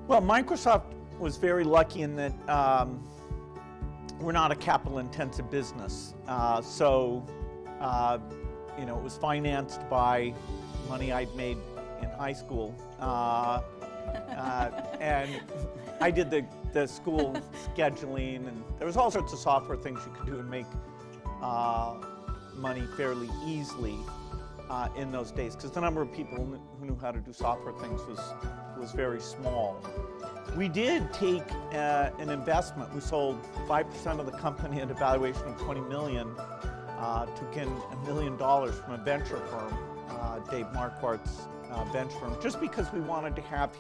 Well, Microsoft was very lucky in that we're not a capital-intensive business. It was financed by money I'd made in high school. And I did the school scheduling, and there was all sorts of software things you could do and make money fairly easily in those days, because the number of people who knew how to do software things was very small. We did take an investment. We sold 5% of the company at a valuation of $20 million, took in $1 million from a venture firm, Dave Marquardt's venture firm, just because we wanted to have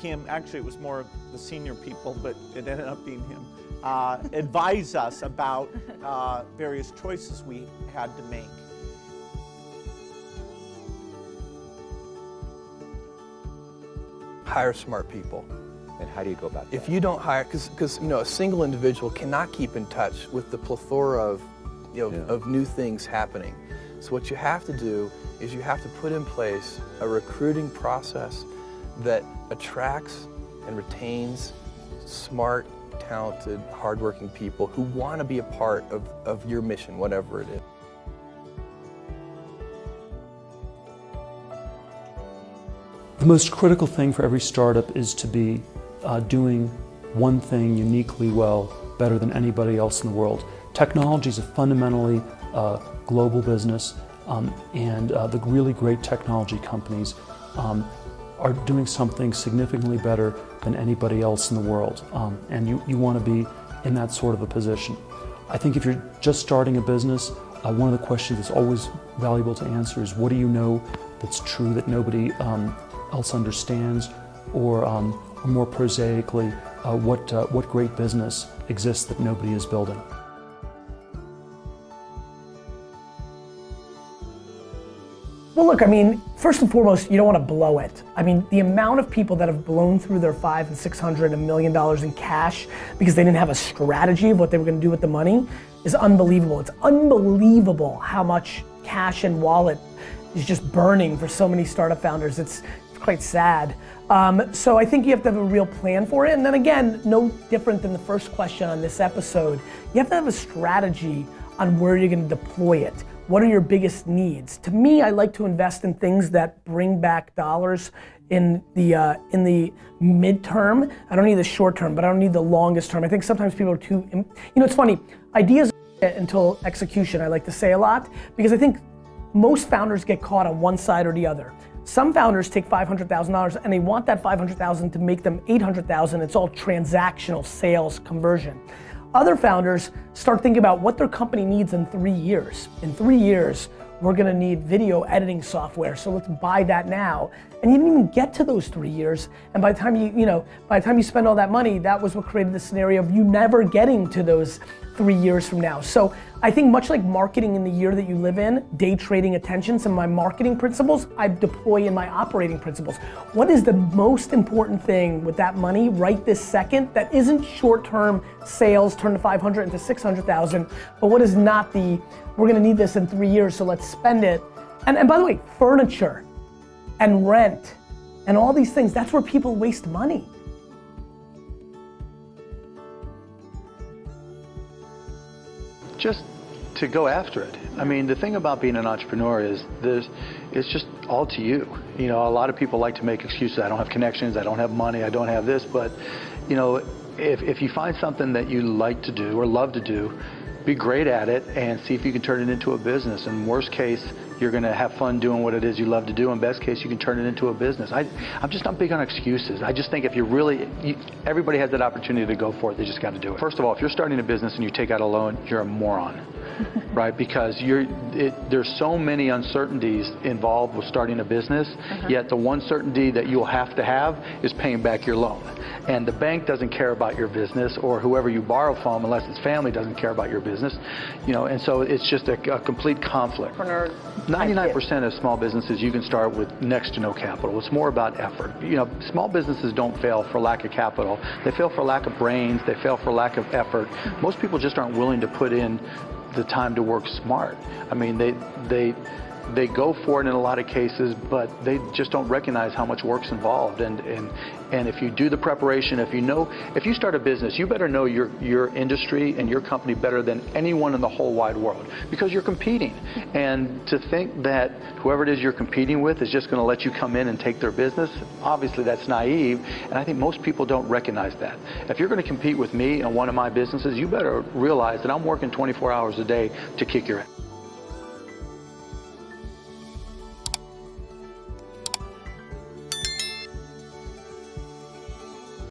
him, actually it was more the senior people, but it ended up being him, advise us about various choices we had to make. Hire smart people. And how do you go about that? If you don't hire, because a single individual cannot keep in touch with the plethora of of new things happening. So what you have to do is you have to put in place a recruiting process that attracts and retains smart, talented, hardworking people who want to be a part of your mission, whatever it is. The most critical thing for every startup is to be doing one thing uniquely well, better than anybody else in the world. Technology is a fundamentally global business, and the really great technology companies are doing something significantly better than anybody else in the world, and you want to be in that sort of a position. I think if you're just starting a business, one of the questions that's always valuable to answer is, what do you know that's true that nobody else understands, or more prosaically, what great business exists that nobody is building? Well, look, I mean, first and foremost, you don't want to blow it. I mean, the amount of people that have blown through their $500 and $600 and $1 million in cash because they didn't have a strategy of what they were going to do with the money is unbelievable. It's unbelievable how much cash and wallet is just burning for so many startup founders. It's quite sad. So I think you have to have a real plan for it. And then again, no different than the first question on this episode, you have to have a strategy on where you're going to deploy it. What are your biggest needs? To me, I like to invest in things that bring back dollars in the midterm. I don't need the short term, but I don't need the longest term. I think sometimes people are too, it's funny, ideas until execution, I like to say a lot, because I think most founders get caught on one side or the other. Some founders take $500,000 and they want that $500,000 to make them $800,000. It's all transactional sales conversion. Other founders start thinking about what their company needs in 3 years. In 3 years, we're gonna need video editing software, so let's buy that now. And you didn't even get to those 3 years, and by the time you spend all that money, that was what created the scenario of you never getting to those 3 years from now. So I think much like marketing in the year that you live in, day trading attention, some of my marketing principles, I deploy in my operating principles. What is the most important thing with that money right this second that isn't short-term sales, turn to 500 into 600,000, but what is not we're gonna need this in 3 years, so let's spend it. And by the way, furniture and rent and all these things, that's where people waste money. Just to go after it. I mean, the thing about being an entrepreneur is it's just all to you. A lot of people like to make excuses. I don't have connections, I don't have money, I don't have this, but if you find something that you like to do or love to do, be great at it and see if you can turn it into a business. In worst case, you're gonna have fun doing what it is you love to do. In best case, you can turn it into a business. I'm just not big on excuses. I just think if everybody has that opportunity to go for it, they just gotta do it. First of all, if you're starting a business and you take out a loan, you're a moron. Right? Because there's so many uncertainties involved with starting a business, yet the one certainty that you'll have to have is paying back your loan. And the bank doesn't care about your business, or whoever you borrow from, unless it's family, doesn't care about your business. And so it's just a complete conflict. 99% of small businesses you can start with next to no capital. It's more about effort. Small businesses don't fail for lack of capital. They fail for lack of brains. They fail for lack of effort. Most people just aren't willing to put in the time to work smart. I mean, they go for it in a lot of cases, but they just don't recognize how much work's involved. And if you do the preparation, if you start a business, you better know your industry and your company better than anyone in the whole wide world, because you're competing. And to think that whoever it is you're competing with is just going to let you come in and take their business, obviously that's naive, and I think most people don't recognize that. If you're going to compete with me in one of my businesses, you better realize that I'm working 24 hours a day to kick your ass.